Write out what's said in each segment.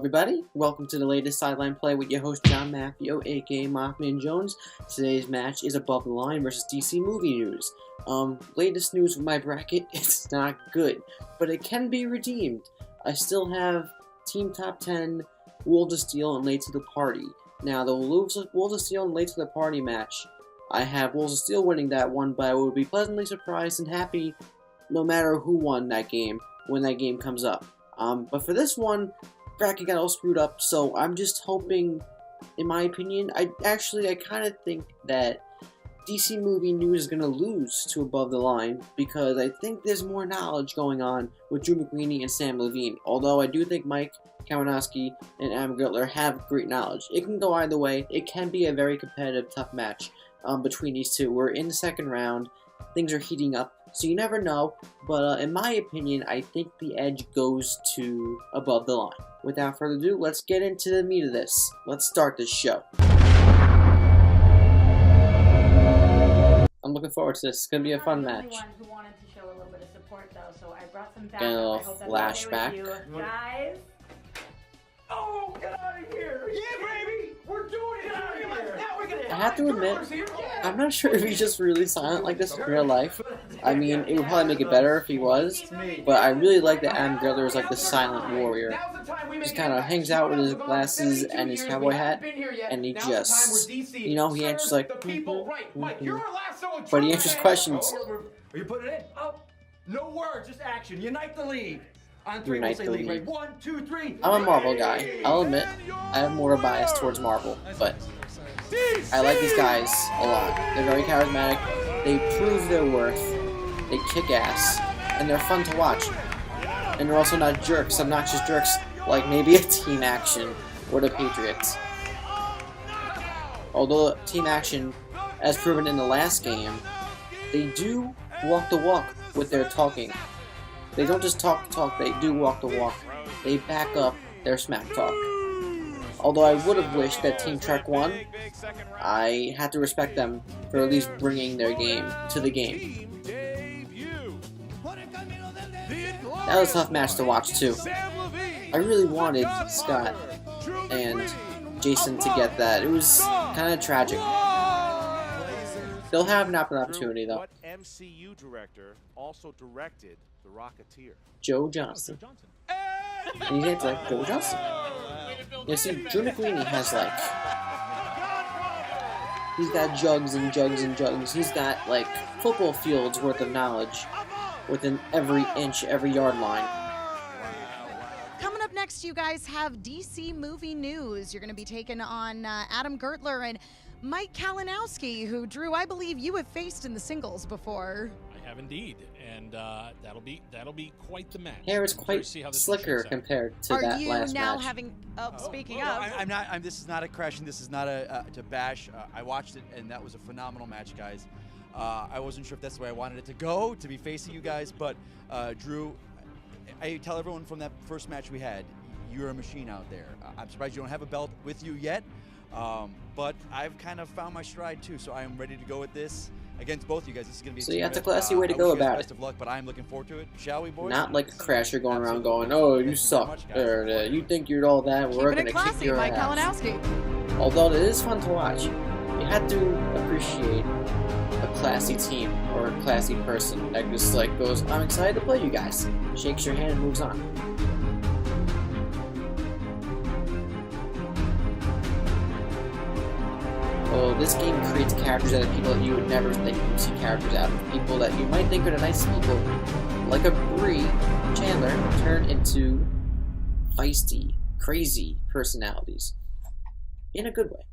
everybody, welcome to the latest sideline play with your host John Maffeo, aka MaffmanJones. Today's match is Above the Line versus DC Movie News. Latest news with my bracket, it's not good, but it can be redeemed. I still have Team Top 10, Wolves of Steel, and Late to the Party. Now, the Wolves of Steel and Late to the Party match, I have Wolves of Steel winning that one, but I would be pleasantly surprised and happy no matter who won that game when that game comes up. But for this one, bracket got all screwed up, so I'm just hoping, in my opinion, I kind of think that DC Movie News is going to lose to Above the Line, because I think there's more knowledge going on with Drew McWeeny and Sam Levine, although I do think Mike Kalinowski and Adam Gertler have great knowledge. It can go either way. It can be a very competitive, tough match between these two. We're in the second round. Things are heating up, so you never know, but in my opinion, I think the edge goes to Above the Line. Without further ado, let's get into the meat of this. Let's start this show. I'm looking forward to this. It's going to be a fun match. One who wanted to show a little bit of support, though, so I brought some back. Get a little I hope that's flashback. okay with you guys. Oh, get out of here! Yeah, baby! We're doing it out of here! Now we're gonna I have to admit, I'm not sure if he's just really silent like this in real life. I mean, it would probably make it better if he was, but I really like that Adam Gertler is like the silent warrior. Just kind of hangs out with his glasses and his cowboy hat, and he just, you know, he answers like, but he answers questions. Are you putting it in? Oh, no words, just action. Unite the league. On three, Unite we'll the say league. league. 1, 2, 3. I'm a Marvel guy. I'll admit, I have more bias towards Marvel, but I like these guys a lot. They're very charismatic, they prove their worth, they kick ass, and they're fun to watch. And they're also not jerks, obnoxious jerks, like maybe a Team Action or the Patriots. Although Team Action, as proven in the last game, they do walk the walk with their talking. They don't just talk the talk, they do walk the walk. They back up their smack talk. Although I would have wished that Team Trek won, I had to respect them for at least bringing their game to the game. That was a tough match to watch too. I really wanted Scott and Jason to get that. It was kind of tragic. They'll have an opportunity though. What MCU director also directed The Rocketeer? Joe Johnston. And you hate like Joe Johnston. You see, Drew McWeeny has like, he's got jugs and jugs and jugs. He's got like football fields worth of knowledge within every inch, every yard line. Coming up next, you guys have DC Movie News. You're going to be taking on Adam Gertler and Mike Kalinowski, who, Drew, I believe you have faced in the singles before. I have indeed, and that'll be quite the match. Hair is quite slicker compared to that last match. Are you now having? Speaking of, I'm not. This is not a crashing. This is not a to bash. I watched it, and that was a phenomenal match, guys. I wasn't sure if that's the way I wanted it to go, to be facing you guys, but Drew, I tell everyone from that first match we had, you're a machine out there. I'm surprised you don't have a belt with you yet. But I've kind of found my stride too, so I am ready to go with this against both you guys. This is going to be. So that's a classy way to go about it. Best of luck, but I'm looking forward to it. Shall we, boys? Not like a crasher going around going, "Oh, you suck," or "You think you're all that? We're going to kick your Mike ass." Kalinowski. Although it is fun to watch, you have to appreciate a classy team or a classy person that just like goes, "I'm excited to play you guys," shakes your hand and moves on. Oh, this game creates characters out of people that you would never think you'd see characters out of. People that you might think are the nice people, like a Bree Chandler, turn into feisty, crazy personalities. In a good way.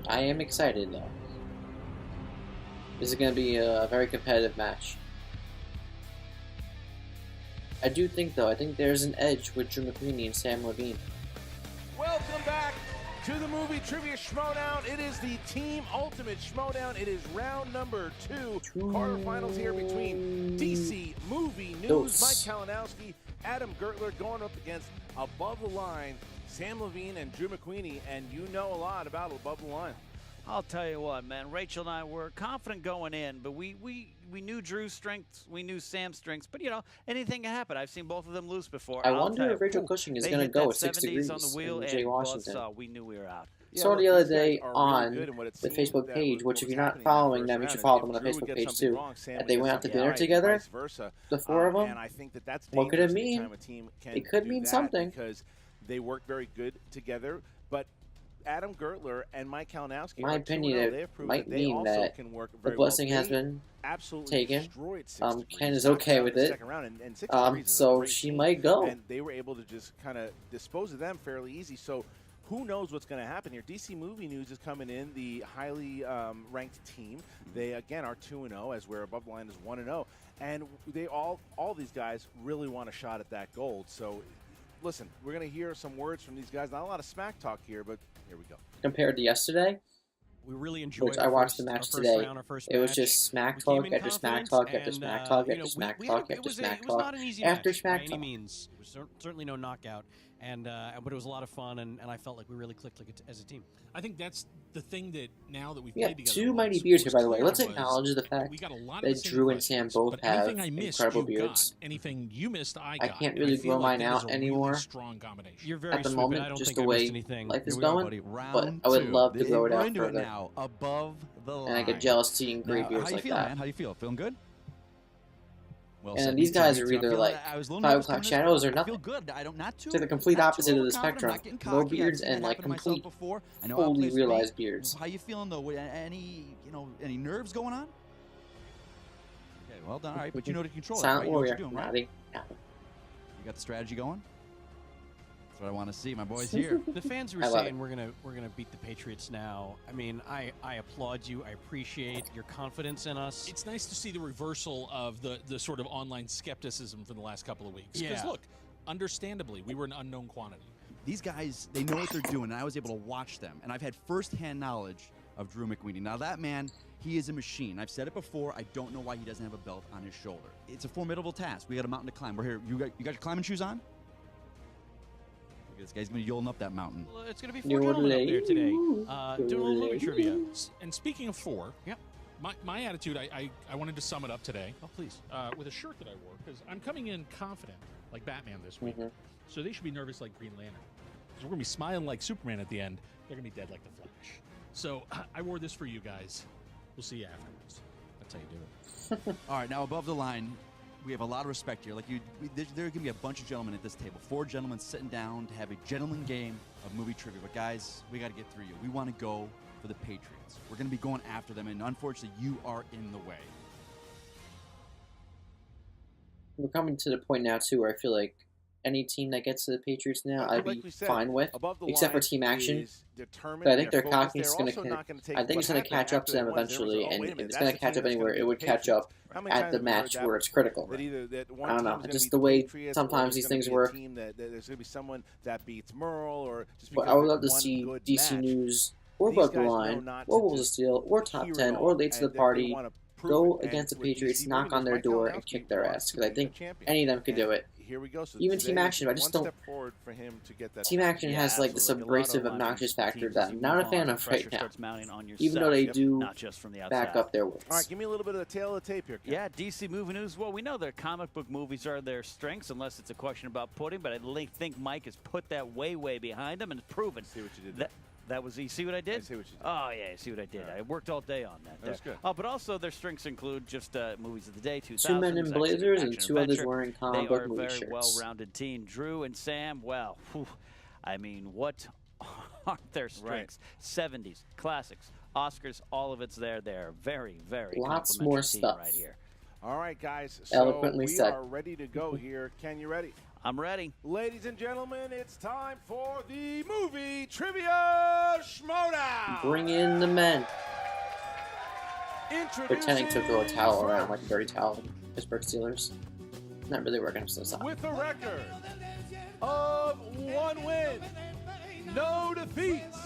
I am excited though. This is going to be a very competitive match. I do think, though, I think there's an edge with Drew McWeeny and Sam Levine. Welcome back to the Movie Trivia Schmoedown. It is the Team Ultimate Schmoedown. It is round number 2. Quarterfinals here between DC Movie News, Mike Kalinowski, Adam Gertler going up against Above the Line, Sam Levine and Drew McWeeny. And you know a lot about Above the Line. I'll tell you what, man. Rachel and I were confident going in, but we knew Drew's strengths, we knew Sam's strengths, but you know, anything can happen. I've seen both of them lose before. I wonder if Rachel Cushing is going to go at 6 degrees on the wheel, in Jay Washington. we knew we were out. Yeah, saw the other day on the Facebook page, which if you're not following them, you should follow them on the Facebook page too. That they went out to dinner together, the four of them. And I think that's what could it mean? It could mean something. Because they work very good together, but Adam Gertler and Mike Kalinowski, my opinion, it might mean that the blessing has been taken. Ken is okay with it. So she might go. And they were able to just kind of dispose of them fairly easy. So who knows what's going to happen here? DC Movie News is coming in, the highly ranked team. They, again, are 2-0, as we're above the line is 1-0. And they all these guys really want a shot at that gold. So listen, we're going to hear some words from these guys. Not a lot of smack talk here, but here we go. Compared to yesterday, we really enjoyed which I watched the match today. It was just smack talk after smack talk after smack talk after smack talk after smack talk after smack talk. It was certainly no knockout, but it was a lot of fun, and I felt like we really clicked as a team. I think that's the thing that now that we've played together. Two mighty beards here, by the way. Let's acknowledge the fact that Drew and Sam both have incredible beards. Anything you missed, I can't really grow mine out anymore at the moment, just the way life is going. But I would love to grow it out further. And I get jealous seeing gray beards like that. Man? How do you feel? Feeling good? Well, and these guys are either like 5 o'clock shadows or nothing. To the complete opposite of the spectrum. No beards and like complete, fully realized beards. How you feeling though? Any nerves going on? Okay, well done. All right, but you know to control Silent it. Right? warrior. You know what you're doing, right? You got the strategy going? That's what I want to see. My boys here. The fans were saying we're gonna beat the Patriots now. I mean, I applaud you. I appreciate your confidence in us. It's nice to see the reversal of the sort of online skepticism from the last couple of weeks. Because look, understandably, we were an unknown quantity. These guys, they know what they're doing, and I was able to watch them. And I've had firsthand knowledge of Drew McWeeny. Now that man, he is a machine. I've said it before. I don't know why he doesn't have a belt on his shoulder. It's a formidable task. We got a mountain to climb. We're here. You got your climbing shoes on? This guy's going to be yoling up that mountain. Well, it's going to be 4 gentlemen up there today. Doing a little movie trivia. And speaking of 4, my attitude, I wanted to sum it up today. Oh, please. With a shirt that I wore, because I'm coming in confident, like Batman this week. So they should be nervous like Green Lantern. Because we're going to be smiling like Superman at the end. They're going to be dead like the Flash. So I wore this for you guys. We'll see you afterwards. That's how you do it. All right, now above the line, we have a lot of respect here. Like there are going to be a bunch of gentlemen at this table. 4 gentlemen sitting down to have a gentleman game of movie trivia. But guys, we got to get through you. We want to go for the Patriots. We're going to be going after them, and unfortunately, you are in the way. We're coming to the point now too where I feel like any team that gets to the Patriots now, I'd be fine with, except for Team Action. But I think their cockiness is going to. I think it's going to catch up to them eventually, and if it's going to catch up anywhere, it would catch up at the match where it's critical. I don't know, just the way sometimes these things work. There's going to be someone that beats Merle, or just but I would love to see DC News or Above the Line or Wolves of Steel or Top 10 or Late to the Party go against the Patriots, knock on their door, and kick their ass. Because I think any of them could do it. Here we go. So even Team Action, I just don't. Team Action has like this abrasive, obnoxious factor that I'm not a fan of right now. Even though they do back up their wins. All right, give me a little bit of the tail of the tape here, Ken. Yeah, DC Movie News. Well, we know their comic book movies are their strengths, unless it's a question about pudding. But I think Mike has put that way behind him and has proven. See what you did. That was, you see what I did? I see what you did. Oh, yeah, you see what I did. Right. I worked all day on that. That was good. But also their strengths include just movies of the day, 2000. 2 men in blazers and 2 others wearing comic book movie shirts. They are a very well-rounded team. Drew and Sam, well, I mean, what aren't their strengths? Right. 70s, classics, Oscars, all of it's there. They're very, very lots more stuff right here. All right, guys. So eloquently we said. are ready to go here. Ken, you ready? I'm ready. Ladies and gentlemen, it's time for the Movie Trivia Schmoedown. Bring in the men. Pretending to throw a towel around like a dirty towel. Pittsburgh Steelers. Not really working, I'm so sorry. With a record of 1 win, no defeats,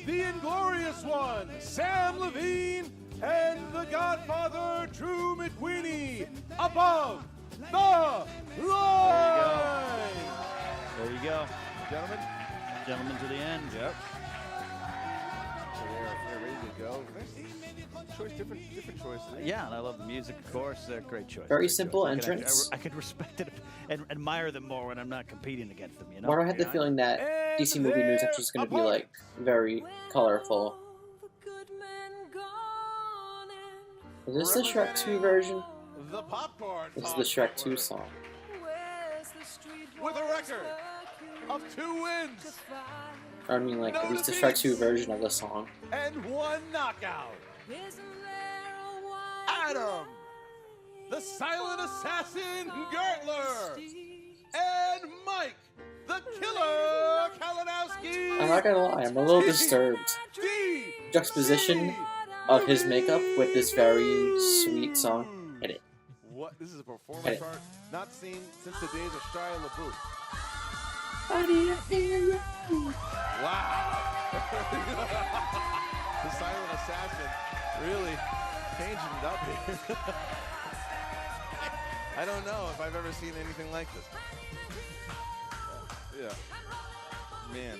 the Inglorious One, Sam Levine, and the Godfather, Drew McWeeny, above the line. There you go. Gentlemen. Gentlemen to the end. Yep. So they're ready to go. Nice choice, different choices. Yeah, and I love the music, of course. They're great choice. Very Great simple choice. entrance. I could respect it and admire them more when I'm not competing against them, you know? Why do I have the feeling that DC Movie News actually is going to be like very colorful? Is this the Shrek 2 version? The popcorn. This is the Shrek 2 song. With a record of 2 wins Or I mean, like, at least the Shrek 2 version of the song. and 1 knockout. Adam, the silent assassin Gertler, and Mike, the killer Kalinowski. I'm not gonna lie, I'm a little disturbed. Juxtaposition of his makeup with this very sweet song. Hit it. What? This is a performance Hey. art not seen since the days of Shia LaBeouf. Wow. The silent assassin really changing it up here. I don't know if I've ever seen anything like this. Yeah. Man.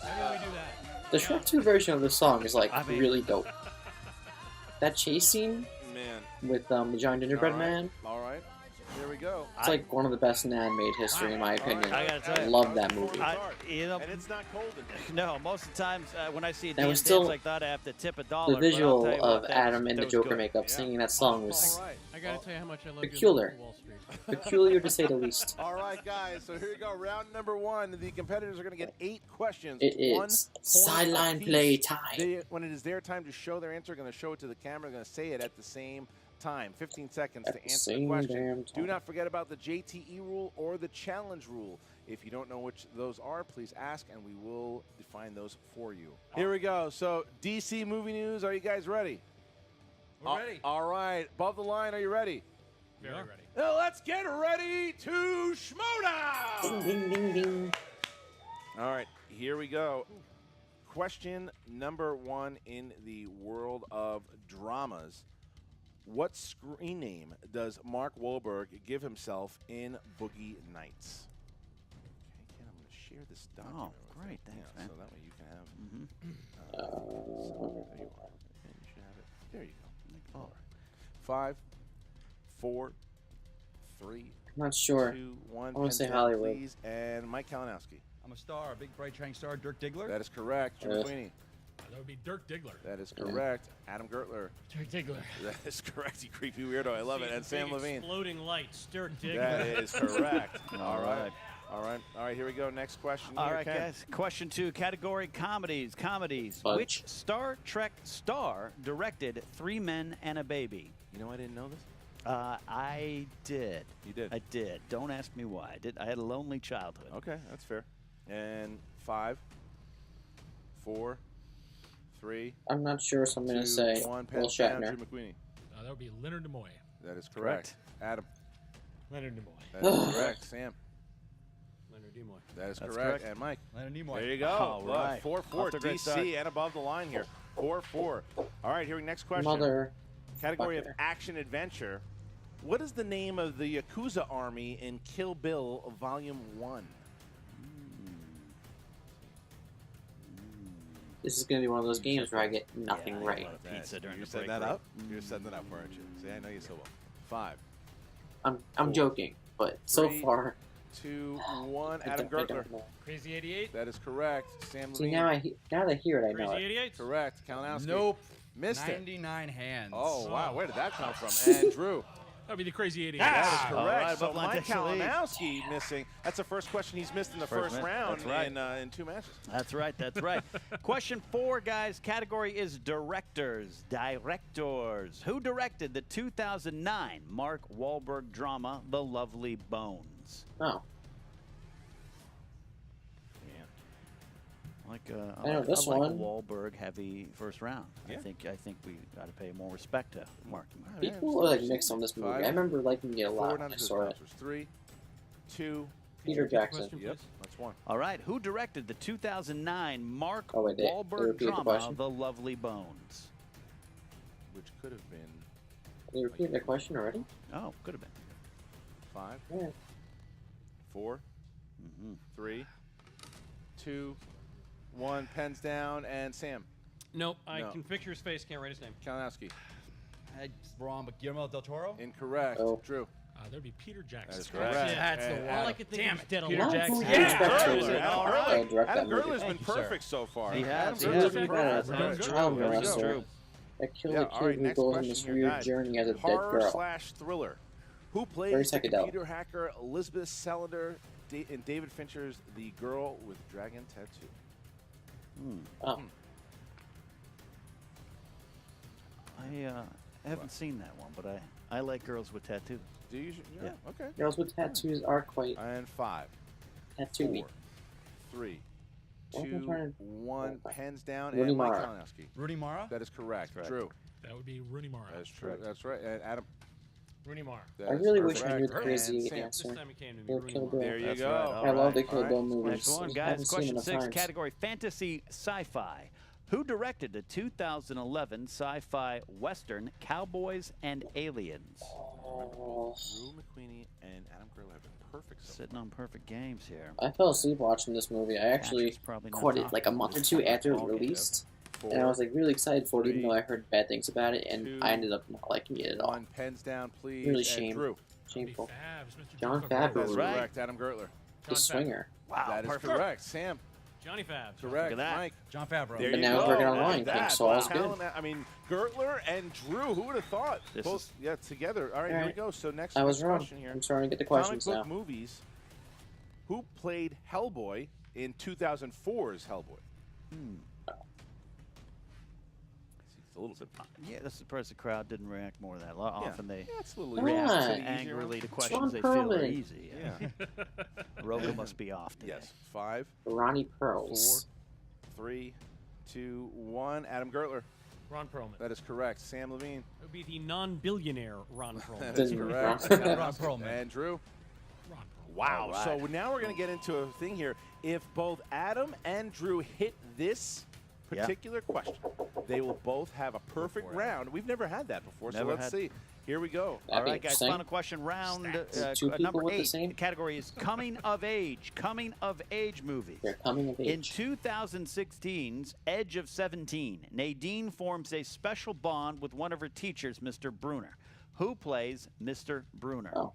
How do we do that? The Shrek 2 version of the song is like I mean- really dope. That chase scene Man. with the giant gingerbread All right. man, All right. Here we go. it's like one of the best in animated history in my opinion. I gotta tell I you. love that movie. You know, And it's not cold in here. no, most of the times when I see a That was dance still like that, I have to tip a dollar. The but I'll visual tell you of what, that Adam was- in the that was Joker good. makeup singing that song was All right. I gotta tell you how much I love Peculiar. you, Wall Street. peculiar to say the least. All right, guys. So here we go. Round number 1. The competitors are going to get 8 questions. It 1 is point sideline apiece. play time. When it is their time to show their answer, going to show it to the camera. They're going to say it at the same time. 15 seconds At to the answer the same question. damn Do time. not forget about the JTE rule or the challenge rule. If you don't know which those are, please ask, and we will define those for you. Here we go. So, DC Movie News. Are you guys ready? We're ready. All right. Above the line, are you ready? Very ready. Now let's get ready to Schmoedown! Ding ding ding ding. All right, here we go. Question number 1 in the world of dramas. What screen name does Mark Wahlberg give himself in Boogie Nights? Okay, Ken, I'm going to share this document. with great. you. Thanks, Yeah, man. so that way you can have. Mhm. There you are. And you should have it. There you go. All right. 5, 4, 3, I'm not sure. 2, 1. I wanna Pens say down, Hollywood. please. And Mike Kalinowski. I'm a star, a big bright shining star, Dirk Diggler. That is correct. Jim Yes. McQueenie. That would be Dirk Diggler. That is correct. Adam Gertler. Dirk Diggler. That is correct. You creepy weirdo. I love it. And Sam Levine. Exploding lights. Dirk Diggler. That is correct. All right. All right. All right. Here we go. Next question. All Here, right, Ken. guys. Question 2, category comedies. Comedies. Fudge. Which Star Trek star directed 3 Men and a Baby? You know I didn't know this. I did. You did. I did. Don't ask me why. I did. I had a lonely childhood. Okay, that's fair. And 5, 4, 3, I'm not sure, so I'm 2, gonna say 1. Will Pens down. Shatner. Drew McQueenie. That would be Leonard Nimoy. That is correct. Adam. Leonard Nimoy. That is correct. Sam. Leonard Nimoy. That is That's correct. correct. And Mike. Leonard Nimoy. There you go. All right. 4-4. Off to a great start. DC and above the line here. 4-4. All right. Here we next question. Mother. Category of fucker. action adventure. What is the name of the Yakuza army in Kill Bill Volume 1? This is gonna be one of those games where I get nothing Yeah, right. I love pizza during you the set break that room. up? You're setting that up, aren't you? See, I know you so well. 5, I'm 4, joking, but so 3, far 2, 1. I Adam don't Gertler. know. Crazy 88. That is correct. Sam See Levine. now that I hear it, I know Crazy it. 88. Correct. Kalinowski. Nope. Missed it. 99 hands. Oh, wow. Where did that come from? And Drew. That would be the Crazy 88. That is All correct. right, So above line Mike takes the lead. Kalinowski missing. That's the first question he's missed in the first minute. round That's right. in 2 matches. That's right. That's right. Question 4, guys. Category is directors. Directors. Who directed the 2009 Mark Wahlberg drama, The Lovely Bones? Oh, Like I know this I like one. a Wahlberg heavy first round. Yeah. I think we got to pay more respect to Mark. people are like mixed on this movie. I remember liking it a 4 lot when none I to the saw it. sponsors. 3, 2. Peter Jackson. Question, Yep, please. that's 1. All right. Who directed the 2009 Mark Oh, wait, they Wahlberg repeated the drama, question? The Lovely Bones? Which could have been They repeated the question already? Oh, could have been. 5, Yeah. 4, Mm-hmm. 3, 2, 1. Pens down. And Sam. Nope, I No. can picture his face, can't write his name. Kalinowski. It's wrong, but Guillermo del Toro? Incorrect. Oh. Drew. There'd be Peter Jackson. That's correct. That's the And one. All I Adam. could think of was Dead Peter Alive. Jackson. Yeah, Adam Gurley. Gurley. I'll Adam direct that movie. Gurley's been Thank you, sir. perfect so far. He has. Adam He Gurley's has. been He perfect. has. Very good. Child There we go. molester that killed Yeah, a all kid right, who next goes on question this here, weird guys. journey as a dead Horror girl. slash thriller. Who Very plays the psychedelic. computer hacker Elizabeth Salander in David Fincher's The Girl with Dragon Tattoo? Oh, I haven't seen that one, but I like girls with tattoos. Do you? Yeah. Okay. girls with tattoos are quite And 5, tattooey. 4, 3, Well, I'm 2, trying to- 1. Pens down. Rooney And Mike Mara. Kalinowski. Rooney Mara? That is correct. Drew. That would be Rooney Mara. That's true. That's right. And Adam. Rooney Mara. that I is really wish I correct. knew the And crazy Sam. This answer. time he came to me. Kill Rooney Kill Mara. Bill. There you That's go. right. All I love the right. Kill All Bill right. movies. Next one, I guys. haven't seen Question enough 6, times. category fantasy sci-fi. Who directed the 2011 sci-fi western Cowboys and Aliens? Oh, Drew McQueenie and Adam Gurley have been perfect so Sitting on perfect games here. I fell asleep watching this movie. I actually Action's probably not caught it top like a of month or this two after it ball game. released, far. and I was like really excited for it, even Three, though I heard bad things about it, and 2, I ended up not liking it at all. 1. Pens down, please. Really And shame. Drew. Shameful. Mr. John That's Favreau, Right. correct. Adam Gertler. the swinger. Wow, That is perfect. correct. Sam. Johnny Fabs. Correct. Look at that. Mike. John Favreau. There But you now he's go. working on Look at Lion King, that. so all's good. Talent- I mean, Gertler and Drew. Who would have thought? This Both, is- yeah, together. All right, here we go. So next I was wrong. question here. I'm starting to get the Comic questions book now. movies. Who played Hellboy in 2004's Hellboy? It's a little bit. Yeah, this is the person the crowd didn't react more to that. Often they Yeah, it's a little Come react on. so easier. angrily to Sean questions they feel are Perlman. easy. Yeah. Rogo must be off today. Yes. 5, Ronnie 4, Pearls. 3, 2, 1. Adam Gertler. Ron Perlman. That is correct. Sam Levine. It would be the non-billionaire Ron Perlman. That is Didn't- correct. Ron Perlman. And Drew. Ron Perlman. Wow. All So right. now we're going to get into a thing here. If both Adam and Drew hit this Yeah. particular question, they will both have a perfect for it. round. We've never had that before, Never so let's had- see. Here we go. That'd All be right, guys. interesting. Final question round Two people number with the 8. same- The category is coming of age. Coming of age movies. They're coming of In age. 2016's Edge of 17, Nadine forms a special bond with one of her teachers, Mr. Bruner. Who plays Mr. Bruner? Oh.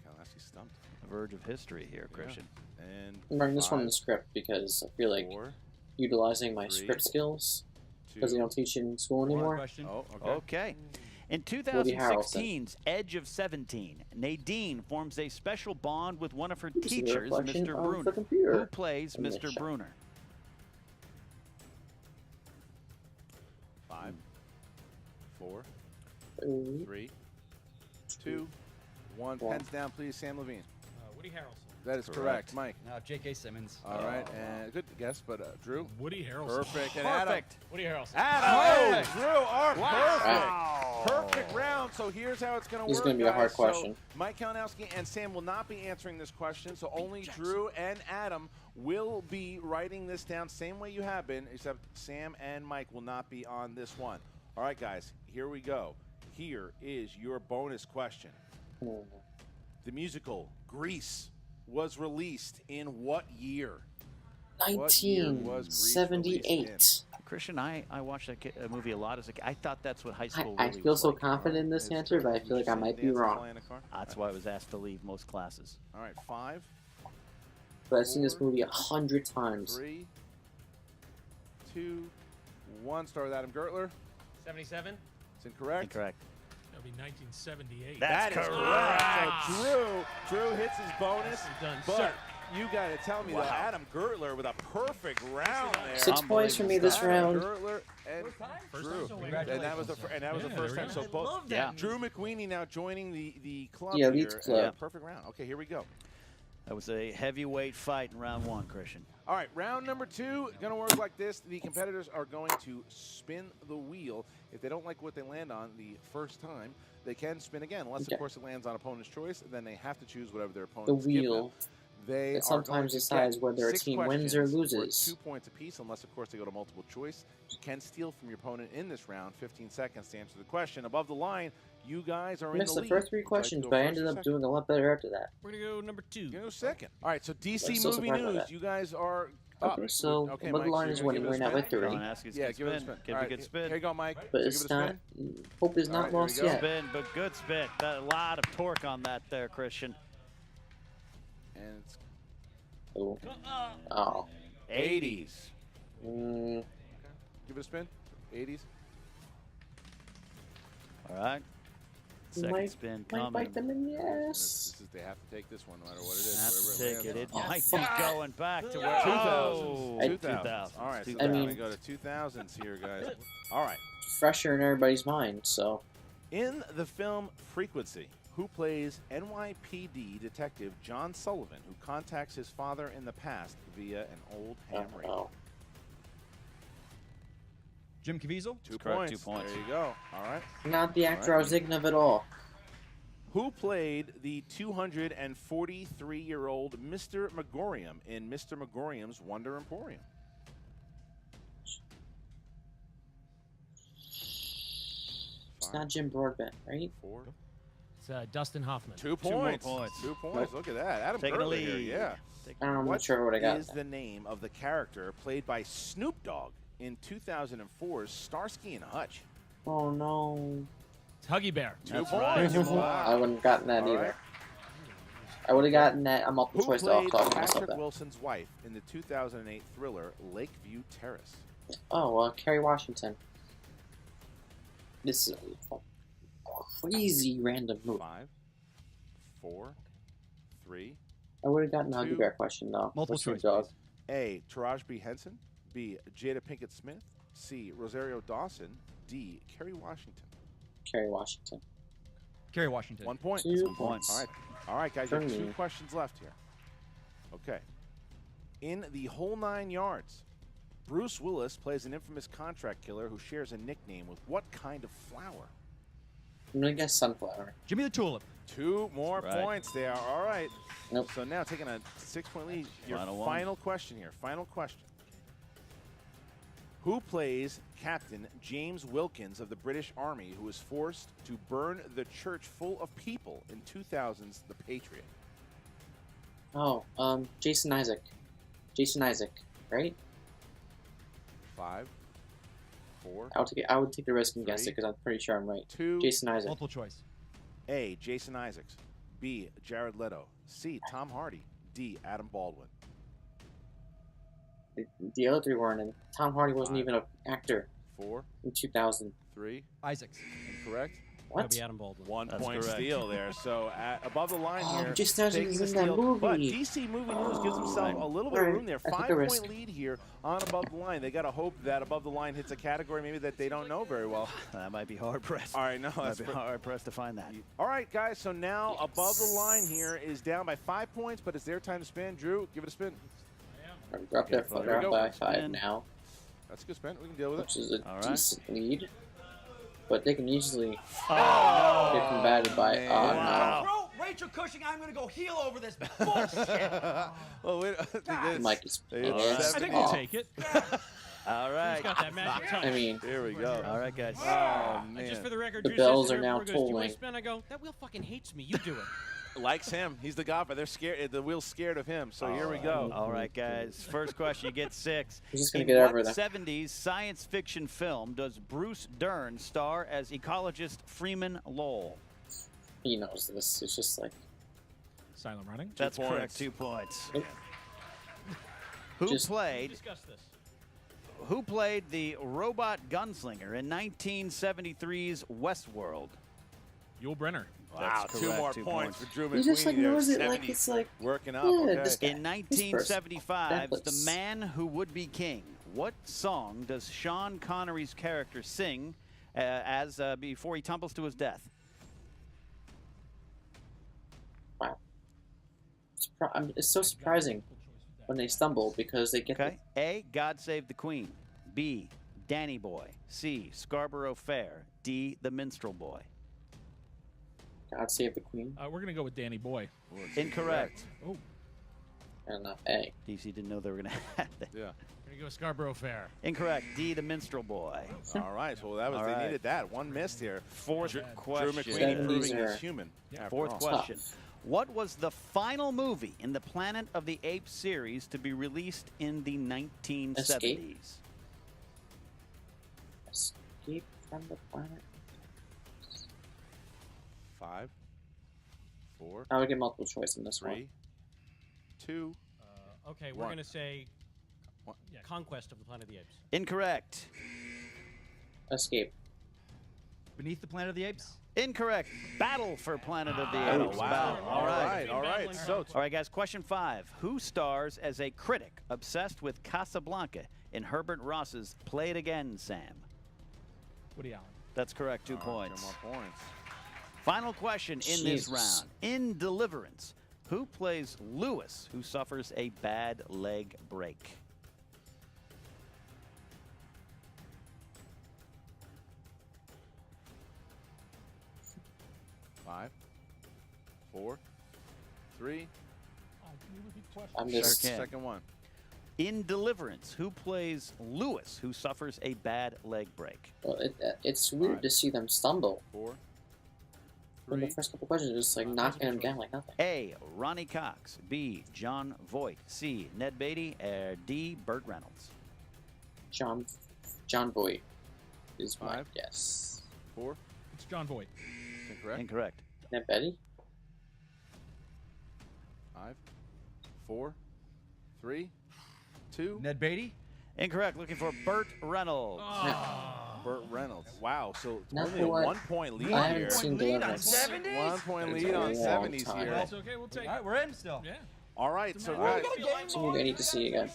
Kalasky stumped. Verge of history here, Christian. And I'm writing this one in the 5, script because I feel like 4, utilizing my 3, script skills 2. because they don't teach in school Wrong anymore. question. Oh, okay. Okay. In Woody Harrelson. 2016's Edge of 17, Nadine forms a special bond with one of her This is a teachers, reflection Mr. of Bruner. the computer Who plays in this Mr. shot. Bruner? 5, 4, Ooh. 3, 2, 1. One. Pens down, please. Sam Levine. Woody Harrelson. That is correct. Correct. Mike. Now, J.K. Simmons. All right. And good guess, but Drew. Woody Harrelson. Perfect. And Adam. Perfect. Woody Harrelson. Adam and Drew are Wow. perfect. Perfect round. So here's how it's going to work. This is gonna be a hard guys. question. So Mike Kalinowski and Sam will not be answering this question. So only Drew and Adam will be writing this down same way you have been, except Sam and Mike will not be on this one. All right, guys. Here we go. Here is your bonus question. The musical Grease was released in what year? What year was Grease released 1978. Christian, I watched that movie a lot as a kid. I thought that's what high school I really feel was so like. confident in this Is answer, there- but I feel like I did you might say be dance and wrong. play in a car? That's why I was asked to leave most classes. All right, 5, But I've seen this 4, movie 100 times. 3, 2, 1. Start with Adam Gertler. 77. It's incorrect. Incorrect. That would be 1978. That's That is correct. So Drew hits his bonus. Done, But sir. you got to tell me, though, Adam Gertler with a perfect round there. 6 points for me this Adam round. Gertler and First Drew. time? And that was the first there time. we So go. both Yeah. Drew McQueenie now joining the club The elite here. club. Yeah. Perfect round. Okay, here we go. That was a heavyweight fight in round 1, Christian. All right, round number 2 going to work like this. The competitors are going to spin the wheel. If they don't like what they land on the first time, they can spin again. Unless, Okay. of course, it lands on opponent's choice. Then they have to choose whatever their The opponents give them. wheel. They It are sometimes going to decides get whether a 6 team wins or questions loses. worth 2 points apiece, unless, of course, they go to multiple choice. You can steal from your opponent in this round. 15 seconds to answer the question. Above the line, you guys are I in missed the the lead. first 3 Would you like to questions, go but I first ended or up second? doing a lot better after that. We're going to go number 2. You go second. All right, so DC I'm still Movie surprised by News. that. You guys are Okay, so Okay, Above the Mike, Line so is you're gonna winning give it a right now with spin? 3. Yeah, give it a spin. Give it a good spin. Here you go, Mike. But So it's give it a not. spin. Hope is All not right, here lost we go. yet. Spin, but good spin. Got a lot of torque on that there, Christian. And it's Oh. Oh. 80s. give it a spin. 80s. All right. Second Might- spin Might coming. bite them in the This ass. is, they have to take this one no matter what it is. Have to wherever take it. It lands. might be going back to where 2000s. 2000s. All right, so I we're mean- going to go to 2000s here, guys. All right. Fresher in everybody's mind, so. In the film Frequency, who plays NYPD detective John Sullivan, who contacts his father in the past via an old ham radio? Oh. Jim Caviezel? 2 correct, points. 2 points. There you go. All right. Not the actor I was thinking of at all. Who played the 243-year-old Mr. Megorium in Mr. Megorium's Wonder Emporium? It's not Jim Broadbent, right? 4. It's Dustin Hoffman. 2 Two more points. points. 2 points. Look at that. Adam Taking a Gertler here. lead. Yeah. I'm What not sure what I got. is the name of the character played by Snoop Dogg in 2004's Starsky and Hutch? Oh no. It's Huggy Bear. 2 That's points. right. Wow. I wouldn't have gotten that All either. right. I would have gotten that. I'm multiple Who choice played off talking myself Patrick back. Wilson's wife in the 2008 thriller Lakeview Terrace? Oh, Kerry Washington. This is a crazy random move. 5, 4, 3. I would have gotten the Huggy Two. Bear question though. Multiple For Snoop choice, Dogg. please. A. Taraji B. Henson. B. Jada Pinkett Smith. C. Rosario Dawson. D. Kerry Washington. Kerry Washington. Kerry Washington. 1 point. 2 points. All right. All right, guys. You have For 2 me. questions left here. Okay. In The Whole 9 Yards, Bruce Willis plays an infamous contract killer who shares a nickname with what kind of flower? I'm gonna guess sunflower. Jimmy the Tulip. 2 more That's right. points there. All right. Nope. So now taking a 6-point lead. Your Final one. final question here. Final question. Who plays Captain James Wilkins of the British Army, who was forced to burn the church full of people in 2000's The Patriot? Oh, Jason Isaac. Jason Isaac, right? 5, 4, I would take the risk and guess it Three. because I'm pretty sure I'm right. 2. Jason Isaac. Multiple choice. A. Jason Isaacs. B. Jared Leto. C. Tom Hardy. D. Adam Baldwin. The other 3 weren't in. Tom Hardy wasn't 5, even an actor 4, in 2000. 3. Isaacs. Incorrect. What? That'd be Adam Baldwin. 1 That's point correct. steal there. So above the line Oh, here. Jason Isaac takes was the in that steal. But movie. DC Movie News gives himself a little bit of Alright, room there. I took the 5-point risk. lead here on above the line. They got to hope that above the line hits a category maybe that they don't know very well. That might be hard pressed. All right, no, Might that's be hard pressed to find that. all right, guys. So now above the line here is down by 5 points, but it's their time to spin. Drew, give it a spin. We're up there There we go. by 5 Spin. now, That's a good spin. We can deal with which it. is a All right. decent lead. But they can easily Oh, get combated by. man. Oh Wow. Bro, Rachel Cushing, I'm gonna go heel over this bullshit. Oh, wait. no! Mike is It's pissed I think 70. we'll off. take it. All right. He's got that magic touch. I mean, Here we go. All right, guys. Oh, man. Just for the record, The Drew bells says are now before he goes, "Do you wanna tolling." spin?" I go, that wheel fucking hates me. You do it. Likes him. He's the godfather. They're scared. The wheel's scared of him. So here we go. All right, guys. First question, you get 6. He's just gonna In get what everything. 70s science fiction film does Bruce Dern star as ecologist Freeman Lowell? he knows this. It's just like Silent running. That's points. correct. 2 points. Nope. Who Just- played Discuss this. Who played the robot gunslinger in 1973's Westworld? Yul Brynner. Wow, That's 2 correct, more 2 points points. for Drew he just like McQueen there. knows it like 70. it's like Working up. yeah, Okay. this guy. In 1975's The Netflix. Man Who Would Be King, what song does Sean Connery's character sing before he tumbles to his death? Wow. It's so surprising when they stumble because they get Okay. A, God Save the Queen. B, Danny Boy. C, Scarborough Fair. D, The Minstrel Boy. the God Save the Queen We're going to go with Danny Boy. Incorrect. Oh, and A. DC didn't know they were going to have that. Yeah. We're gonna go Scarborough Fair. Incorrect. D, The Minstrel Boy. All right. So that was All they right. needed that. One missed here. Fourth Drew question. McQueen proving These are- he's human. after Fourth all. question. What was the final movie in the Planet of the Apes series to be released in the 1970s? Escape from the planet. 5, 4. I would get multiple choice in this 3, one. 2. Okay, we're 1. going to say Conquest of the Planet of the Apes. Incorrect. Escape. Beneath the Planet of the Apes? Incorrect. Battle for Planet of the Battle, Apes. wow. Battle. All right. So, All right, guys, question 5. Who stars as a critic obsessed with Casablanca in Herbert Ross's Play It Again, Sam? Woody Allen. That's correct. 2 points. 2 more points. Final question in this Jesus. round. In Deliverance, who plays Lewis, who suffers a bad leg break? Five, 4, 3. I'm just Sure can. Second one. In Deliverance, who plays Lewis, who suffers a bad leg break? well, it's weird to see them stumble. 4, In the 3. first couple questions, just like knocking them down like nothing. A. Ronnie Cox. B. John Voight. C. Ned Beatty. Or D. Burt Reynolds. John Boyd is my 5, guess. 4. It's John Voight. Incorrect. Incorrect. Ned Betty? 5, 4, 3, 2. Ned Beatty? Incorrect. Looking for Burt Reynolds. Burt Reynolds. Wow. So Not only a what- 1 point lead I here. haven't seen Deliverance. 1 point It's lead a on long 70s time. here. That's okay. We'll take it. We're in still. Yeah. All right. So We're guys, So I need to see again.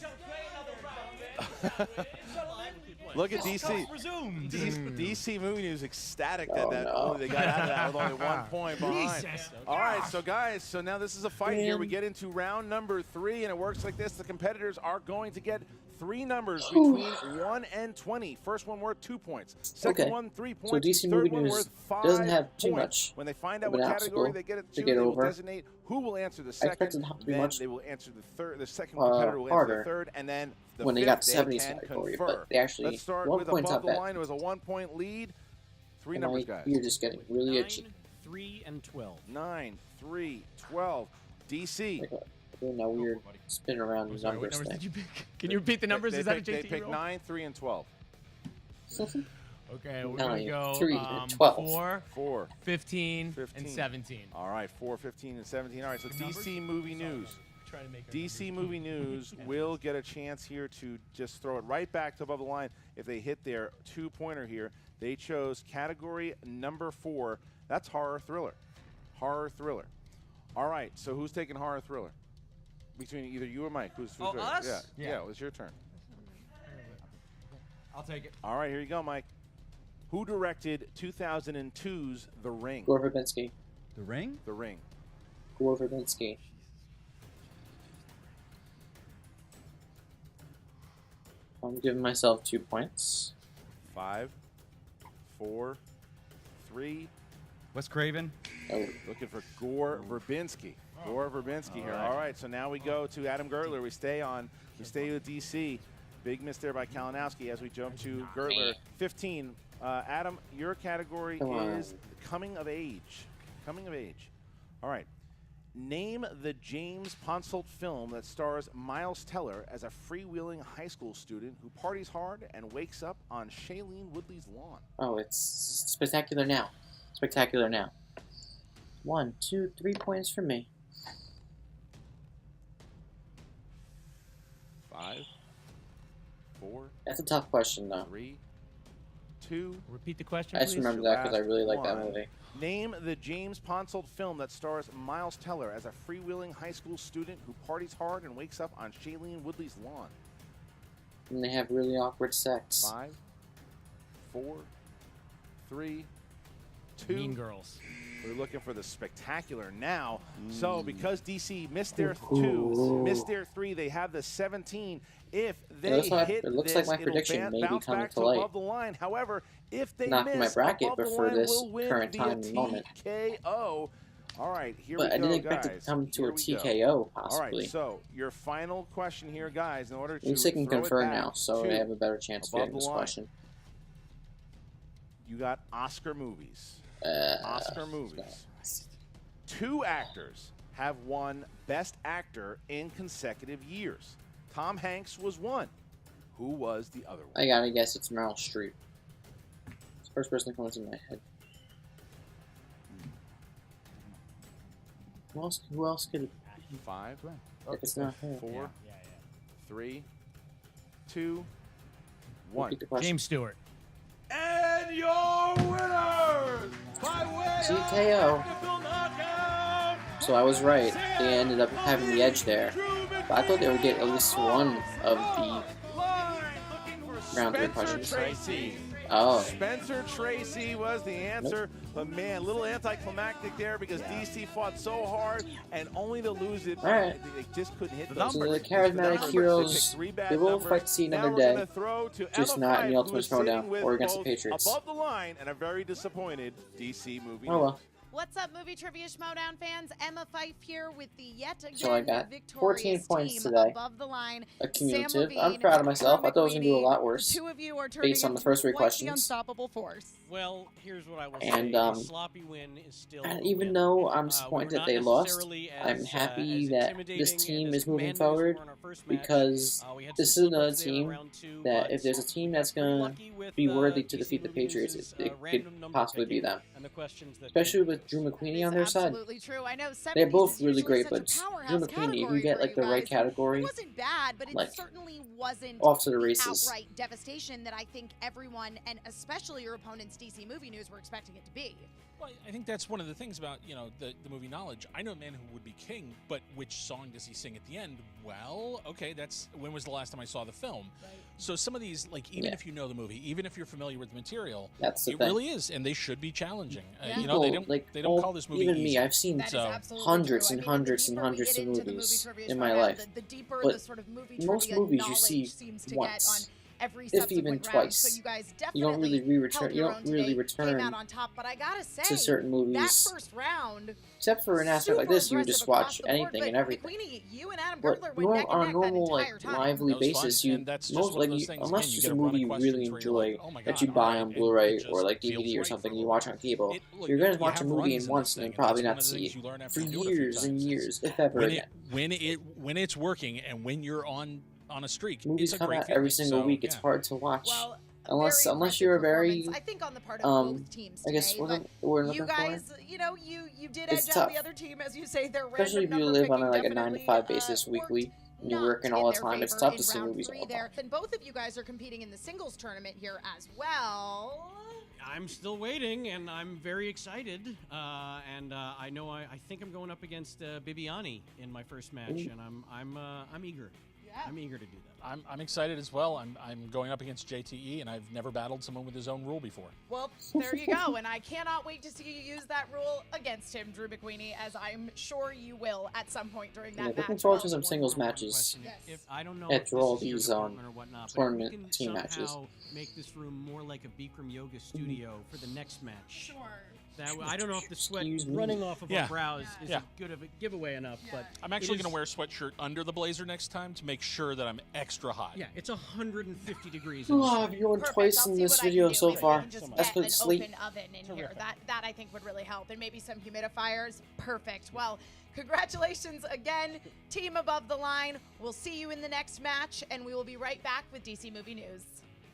look at DC. Resumed. DC Movie News ecstatic that, Oh, no. only they got out of that with only 1 point behind. Jesus. All right, so guys, so now this is a fight here. We get into round number 3, and it works like this. The competitors are going to get 3 numbers between 1 and 20. First one worth 2 points. Second Okay. one, 3 points. So DC Third Movie one News worth 5 doesn't have too points. much When they find out of an what category obstacle they get it to to, get they will over. designate who will answer the I expected second. not to be Then much they will answer the third. The second competitor will answer harder the third, and then the when they fifth got to 70s can category, confer. but they actually Let's start 1 with point's above not the bad. line. It was a 1-point lead. 3 And numbers, guys. You're just getting really itchy. 9, 3, and 12. 9, 3, 12. DC. Like doing that weird spin around the Sorry, what numbers numbers thing. did you pick? Can you repeat the numbers? They Is that picked, a they JT picked roll? 9, 3, and 12. Okay, we're 9, going to go 3, and 12. 4, 4. 15, 15. and 17. All right, 4, 15, and 17. All right, so DC Movie News. Try to make DC Movie News will get a chance here to just throw it right back to above the line if they hit their 2-pointer here. They chose category number 4. That's horror thriller. Horror thriller. All right, so who's taking horror thriller? Between either you or Mike. Who's Oh, ready? us? Yeah, it was your turn. I'll take it. All right, here you go, Mike. Who directed 2002's The Ring? Gore Verbinski. The Ring? The Ring. Gore Verbinski. I'm giving myself 2 points. 5, 4, 3. Wes Craven? Oh, Looking for Gore Verbinski. Gore Verbinski here. All right, so now we go to Adam Gertler. We stay with DC. Big miss there by Kalinowski as we jump to Gertler. 15. Adam, your category Come on. is coming of age. Coming of age. All right. Name the James Ponsoldt film that stars Miles Teller as a freewheeling high school student who parties hard and wakes up on Shailene Woodley's lawn. oh, it's spectacular now. Spectacular now. 1, 2, 3 points for me. 5, 4, That's a tough question, though. 3, 2. Repeat the question, I just please. remember that because I Last really like that one. movie. Name the James Ponsoldt film that stars Miles Teller as a freewheeling high school student who parties hard and wakes up on Shailene Woodley's lawn. And they have really awkward sex. 5, 4, 3, 2. Mean Girls. We're looking for the spectacular now. So because DC missed their Ooh. 2, missed their 3, they have the 17. If they looks like- hit it looks this, like my it'll prediction may be bounce coming back to light. above the line. However, if they Not for my miss, bracket, above but the for line this will win current via time and moment. TKO. All right, here But we I go, didn't expect guys. it to come to Here a we go. TKO, All possibly. right, so your final question here, guys, in order At to least I can throw it confirm back now, so to I have a better chance of above getting the this line. question. You got Oscar movies. Oscar movies. 2 actors have won Best Actor in consecutive years. Tom Hanks was one. Who was the other one? I gotta guess it's Meryl Streep. It's the first person that comes in my head. Who else could it be? 5, If it's not her. 4, 3, 2, 1. Repeat the question. James Stewart. And your winners by way TKO. of technical knockout. So I was right. They ended up having the edge there. But I thought they would get at least one of the round 3 questions. Tracy. Oh. Spencer Tracy was the answer, but man, a little anticlimactic there because DC fought so hard and only to lose it. Alright. They just couldn't hit So those the numbers. charismatic heroes, they will fight to see another day, just Emma not in the Fyfe, Ultimate who is sitting Schmoedown with or against the both Patriots. Above the line and a very disappointed DC movie. Oh well. What's up, Movie Trivia Schmoedown fans? Emma Fyfe here with the yet again So I got 14 victorious points team today. above the line. Accumulative. Sam I'm Levine, proud of myself. I thought I was going to do a Kermit lot Queenie, worse the two of you are turning based on the into first 3 quite the questions. unstoppable force. Well, here's what I will And, say. um, A sloppy win is still a even win. though I'm We disappointed were that they not lost, necessarily I'm as, happy as that intimidating this and team as is moving commanding as we forward were in our first match. because We had this is some another slip-ups there in team round 2, that but if there's a team that's going lucky to with, be worthy to DC defeat the Movie Patriots, News' it random could number possibly be picking them. and the questions that Especially they- with Drew That McQueenie is on their side. absolutely true. I know They're 70s both is really usually great, such but a powerhouse Drew McQueenie, if category you get for like you the right guys. category, It wasn't bad, but it like, certainly wasn't off to the the races. outright devastation that I think everyone, and especially your opponents, DC Movie News, were expecting it to be. Well, I think that's one of the things about, the movie knowledge. I know a man who would be king, but which song does he sing at the end? Well, okay, when was the last time I saw the film? Right. So some of these, like, even if you know the movie, even if you're familiar with the material, That's the it thing. really is, and they should be challenging. Yeah. People, They don't call this movie even easy. me, I've seen That is absolutely hundreds true. and I mean, hundreds the and deeper we hundreds get of into the movies movie trivia in my Schmoedown, life. the deeper But the sort of movie most trivia movies you knowledge see seems to once. get on every If subsequent even round. twice. So you guys definitely You don't really re-return. held You your don't own really today, return came out on top, but I gotta say, to certain that movies, first round, except for an aspect like this. You would super just aggressive watch across the board, anything but and everything. McQueenie, you and Adam But Gertler went neck on a and neck that normal, like, entire time. lively That was basis, fun, you and that's just most one of like those things, unless again, you it's get a a run of movie you really questions where you're enjoy like, oh my that God, you buy alright, on and Blu-ray it just or like feels DVD or right something for you a watch while. on cable, Look, you're gonna you watch a have movie runs in in once this and then thing, probably and not that's one of the see things you learn it after for you do it a few years and times. years, if ever again. When it's working and when you're on a streak, Movies it's a come great out every feeling. single So, week. It's yeah. hard to watch. Well, Unless very you're a impressive very, performance, I think, on the part of both teams I guess today, what but we're you looking guys, for. you did It's edge out tough. the other team, as you say. Their Especially random if you number live on picking like a definitely, 9-to-5 basis worked weekly, and you're not working in all the their time. It's favor tough in to see round movies 3 all the there. time. And both of you guys are competing in the singles tournament here as well. I'm still waiting, and I'm very excited. I know I think I'm going up against Bibiani in my first match, and I'm eager. Yeah. I'm eager to do that. I'm excited as well. I'm going up against JTE, and I've never battled someone with his own rule before. Well, there you go, and I cannot wait to see you use that rule against him, Drew McQueenie, as I'm sure you will at some point during that match. Looking forward to Well, some singles matches Yes. If I don't know after if this all is your these department or whatnot, but tournament if we can team matches. somehow make this room more like a Bikram yoga studio for the next match. Sure. I don't know if the sweat Excuse me? running off of Yeah. our brows is Yeah. a good of a giveaway enough, but I'm actually it going to is- wear a sweatshirt under the blazer next time to make sure that I'm extra hot. Yeah, it's 150 degrees. in Oh, this I've room. yawned Perfect. twice I'll in see this what I can video do. so Maybe far. we can just Let's get put an it to sleep. open oven in here. Terrific. That I think would really help, and maybe some humidifiers. Perfect. Well, congratulations again, team above the line. We'll see you in the next match, and we will be right back with DC Movie News.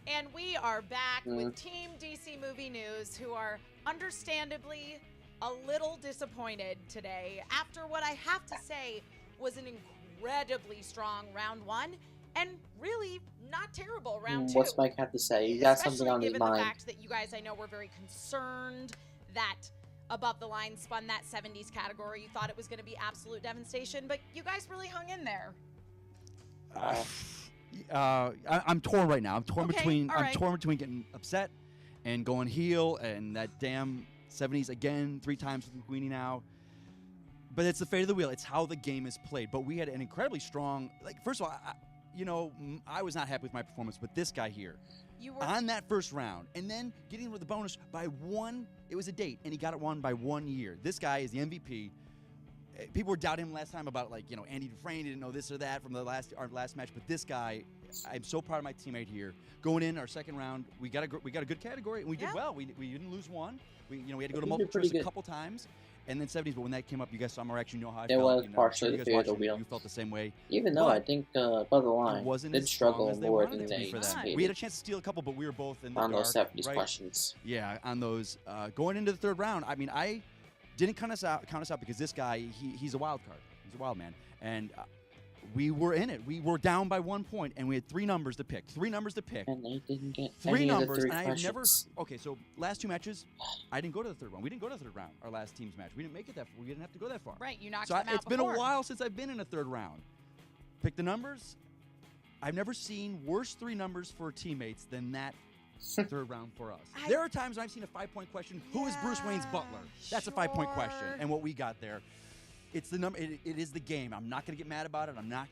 And we are back with Team DC Movie News, who are understandably a little disappointed today after what I have to say was an incredibly strong round 1 and really not terrible round 2. What's Mike have to say? You got something on his given the mind. fact that you guys, I know, were very concerned that Above the Line spun that 70s category. You thought it was going to be absolute devastation, but you guys really hung in there. I'm torn right now. I'm torn Okay, between all right. getting upset and going heel and that damn 70s again 3 times with McQueenie now. But it's the fate of the wheel. It's how the game is played. But we had an incredibly strong. Like, first of all, I was not happy with my performance, but this guy here, You were on that first round, and then getting with the bonus by 1. It was a date, and he got it won by 1 year. This guy is the MVP. People were doubting him last time about Andy Dufresne didn't know this or that from our last match, but this guy, I'm so proud of my teammate here. Going in our second round, we got a good category and we did well. We didn't lose one. We had to go to We did multiple pretty choice a good. couple times, and then 70s. But when that came up, you guys saw more action. You know how I It felt. was you know, partially you the guys fear of the watching, wheel. You felt the same way. Even though But I think Above the Line wasn't did as strong struggle as they more wanted than it to be they for them. anticipated. We had a chance to steal a couple, but we were both in the on dark, those 70s right? questions. Yeah, on those. Going into the third round, I mean, I didn't count us out because this guy, he's a wild card. He's a wild man. And we were in it. We were down by 1 point, and we had 3 numbers to pick. 3 numbers to pick. And they didn't get 3 any numbers, of the 3 and I have never. questions. Okay, so last 2 matches, I didn't go to the third round. We didn't go to the third round. Our last team's match, we didn't make it that. We didn't have to go that far. Right, you knocked So them out it's been before. a while since I've been in a third round. Pick the numbers. I've never seen worse 3 numbers for teammates than that third round for us. There are times I've seen a 5-point question. Who is Bruce Wayne's butler? That's a 5-point question. And what we got there, it's the number. It is the game. I'm not going to get mad about it. I'm not.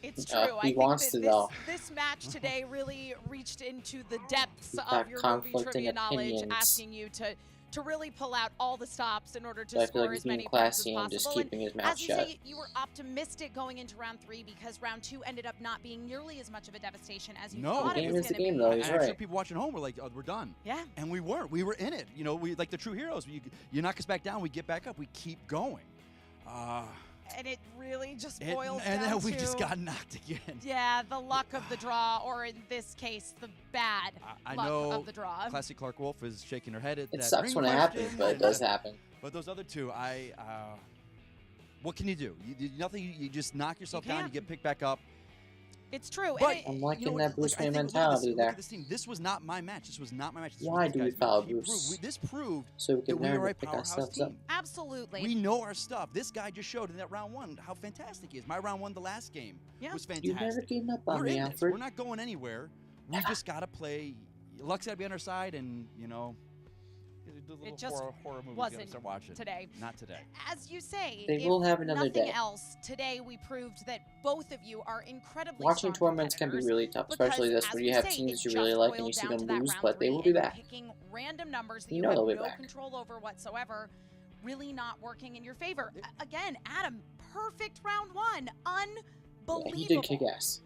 It's true. He I think wants that to, though. this match today really reached into the depths You've of got your movie conflicting trivia knowledge, opinions. asking you to really pull out all the stops in order to So I feel score like he's as many being points as classy and just possible. keeping his As mouth you shut. say, you were optimistic going into round 3 because round 2 ended up not being nearly as much of a devastation as you No, thought The it game was is the going to game, be. though. And He's I'm sure right. people watching at home were like, "Oh, we're done." Yeah. And we weren't. We were in it. You know, we like the true heroes. You knock us back down, we get back up, we keep going. And it really just And boils then down we to, just got knocked again. yeah, the luck of the draw, or in this case, the bad I luck know of the draw. Classy Clark Wolf is shaking her head at It that sucks ring when it happens, question, but it does happen. But those other 2, what can you do? Nothing. You just knock yourself down. You can't. get picked back up. It's true. But I'm you liking know what, that Bruce I Wayne think- look at mentality this, there. Look at this team. This was not my match. This was not my match. This was Why this do we guy's follow match. Bruce? This proved So we that can we learn are to a pick powerhouse ourselves up. team. Absolutely. We know our stuff. This guy just showed in that round 1 how fantastic he is. My round 1, the last game, was fantastic. You never given up on We're me, in this. Alfred. We're not going anywhere. We just got to play. Luck's got to be on our side, and It just horror movie wasn't start watching. today. Not today. As you say, They if will have another nothing day. else, today we proved that both of you are incredibly Watching strong tournaments can be competitors, really tough, because, especially this as when we you have say, teams it you really just like and you boiled see down them to that lose, round but they 3 will be and back. Picking random numbers that You you know have they'll be no back. control over whatsoever, really not working in your favor. Again, Adam, perfect round 1, unbelievable. He did kick ass.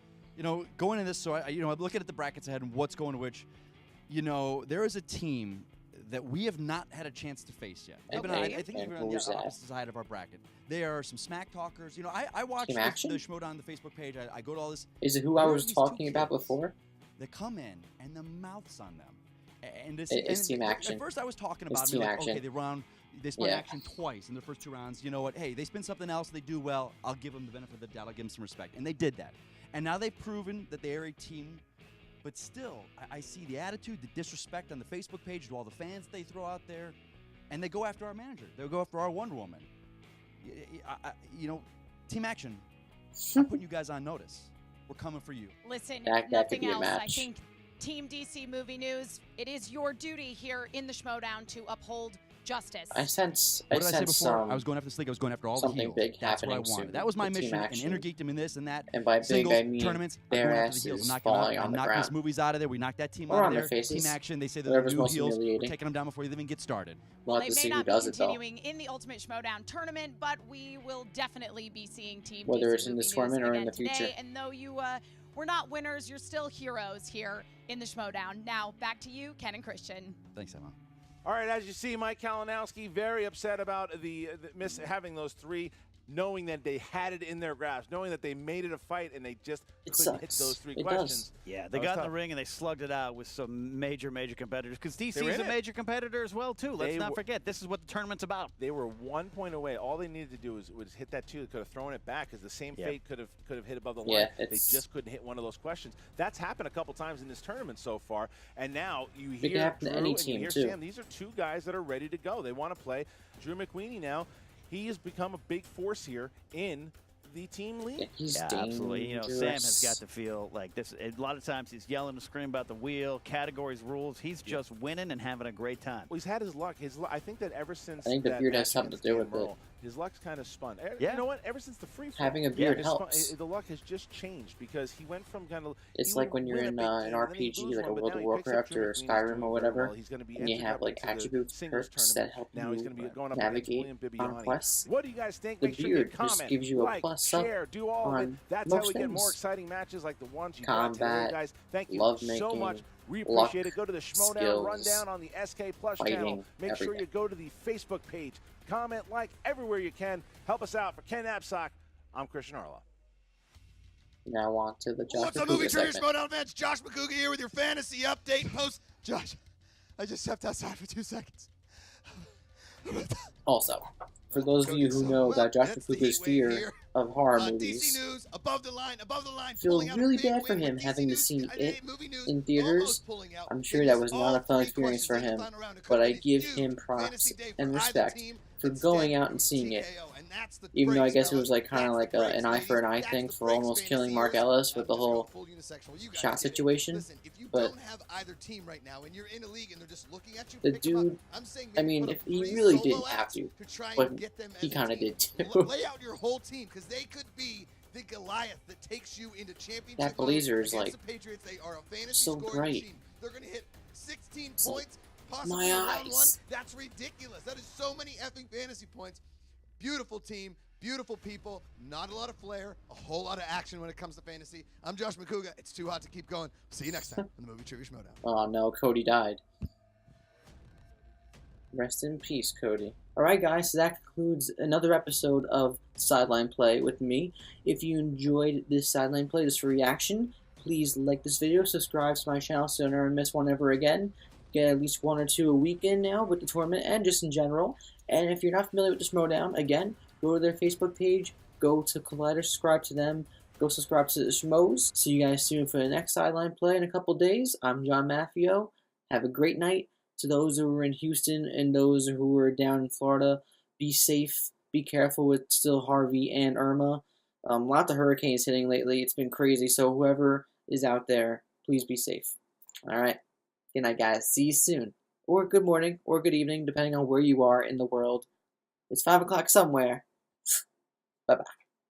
Going into this, so I'm looking at the brackets ahead and what's going to which. There is a team that we have not had a chance to face yet. They've been on, Okay, I think they've and been on who's the that? opposite side of our bracket. There are some smack talkers. I watch Team the Action? Schmoedown, the Facebook page. I go to all this. Is it who I There are was these talking 2 about kids before? that come in and the mouth's on them. And It's Team Action. At first, I was talking It's about Team Action. okay, they spun Yeah. action twice in their first 2 rounds. You know what? Hey, they spin something else. They do well. I'll give them the benefit of the doubt. I'll give them some respect. And they did that. And now they've proven that they are a team. But still, I see the attitude, the disrespect on the Facebook page to all the fans they throw out there. And they go after our manager. They go after our Wonder Woman. Team Action, I'm putting you guys on notice. We're coming for you. Listen, That could nothing be a else. I match. think Team DC Movie News, it is your duty here in the Schmoedown to uphold justice. I sense. What did I say before? I some- was going after this league. I was going after all the something heels. big That's what I happening wanted. soon That was my with Team mission. And Action. Intergeeked them in this and that. And by big, Singles, I mean tournaments. their I'm going after the heels. asses I'm knocking falling out. on I'm the knocking these ground. movies out of there. We knocked that team Or out on of their there. faces. Team Action. They say they're Whatever's the new most heels. We're humiliating. taking them down before they even get started. We'll Well, have they to may see who not be does it, though. continuing in the Ultimate Schmoedown tournament, but we will definitely be seeing Team Whether DC it's in this Movie News tournament or in again the future. today. And though you were not winners, you're still heroes here in the Schmoedown. Now, back to you, Ken and Christian. Thanks, Emma. All right, as you see, Mike Kalinowski very upset about the having those 3, knowing that they had it in their grasp, knowing that they made it a fight and they just couldn't hit those 3 questions. Yeah, That they was got in tough. the ring and they slugged it out with some major competitors. Because DC They were is in a it. major competitor as well, too. Let's They not were- forget, this is what the tournament's about. They were 1 point away. All they needed to do was hit that 2. They could have thrown it back because the same Yeah. fate could have hit above the Yeah, line. They it's- just couldn't hit one of those questions. That's happened a couple times in this tournament so far. And now you It can hear happen to Drew any and you team, hear too. Sam. These are 2 guys that are ready to go. They want to play. Drew McWeeny now, he has become a big force here in the team league. He's Yeah, absolutely. Sam has got to feel like this. A lot of times he's yelling and screaming about the wheel, categories, rules. He's just winning and having a great time. Well, he's had his luck. I think that ever since I think the that beard has match something to against do Dan with it. Merle, his luck's kind of spun. Yeah. You know what? Ever since the free for Having a beard his helps. the luck has just changed because he went from kind of. It's he like would when you're win a in big an game, and then he'd RPG, lose like a one, but World now of he picks up Warcraft Drew or McWeeney's Skyrim doing or very whatever, well. He's going to be and you entered have up like into the attributes, singles perks tournament. that help Now he's going to be you going up navigate against William on Bibiani. quests. What do you guys think? The Make sure you beard comment, just gives you a like, plus sub share, do all of it. on That's how most we get more things. exciting matches like the ones you got today, combat, guys. Thank you love so much. making, We luck, appreciate it. Go to the Schmoedown skills, Rundown on the SK Plus channel. fighting, Make sure everything. you go to the Facebook page. Comment, like, everywhere you can. Help us out. For Ken Absock, I'm Christian Arla. Now on to the Josh What's up, Movie McCouga Trivia segment. Schmoedown fans? Josh McCouga here with your fantasy update post. Josh, I just stepped outside for 2 seconds. Also, for those of you who know about Josh McCouga's fear of horror DC movies, News, above the line, I feel really bad for him having to see it in theaters. I'm sure that was not a fun experience for him, but I give him props and respect for going out and seeing it. Even though I guess it was like kind of like an eye for an eye thing for almost killing Mark Ellis with the whole shot situation. But the dude, I mean, if he really didn't have to, but he kind of did too. Lay out your whole team because they could be the Goliath that takes you into championship. That blazer is like the Patriots. They are a fantasy so scoring bright. machine. They're going to hit 16 It's points, possibly my in round one. eyes. That's ridiculous. That is so many effing fantasy points. Beautiful team, beautiful people, not a lot of flair, a whole lot of action when it comes to fantasy. I'm Josh McCouga. It's too hot to keep going. See you next time on the Movie Trivia Schmoedown. Oh no, Cody died. Rest in peace, Cody. Alright guys, so that concludes another episode of Sideline Play with me. If you enjoyed this Sideline Play, this reaction, please like this video, subscribe to my channel so you never miss one ever again. Get at least 1 or 2 a weekend now with the tournament and just in general. And if you're not familiar with the Schmoedown, again, go to their Facebook page, go to Collider, subscribe to them, go subscribe to the Schmoes. See you guys soon for the next Sideline Play in a couple days. I'm John Maffeo. Have a great night. To those who are in Houston and those who are down in Florida, be safe, be careful with still Harvey and Irma. Lots of hurricanes hitting lately. It's been crazy, so whoever is out there, please be safe. Alright, good night guys. See you soon. Or good morning, or good evening, depending on where you are in the world. It's 5 o'clock somewhere. Bye-bye.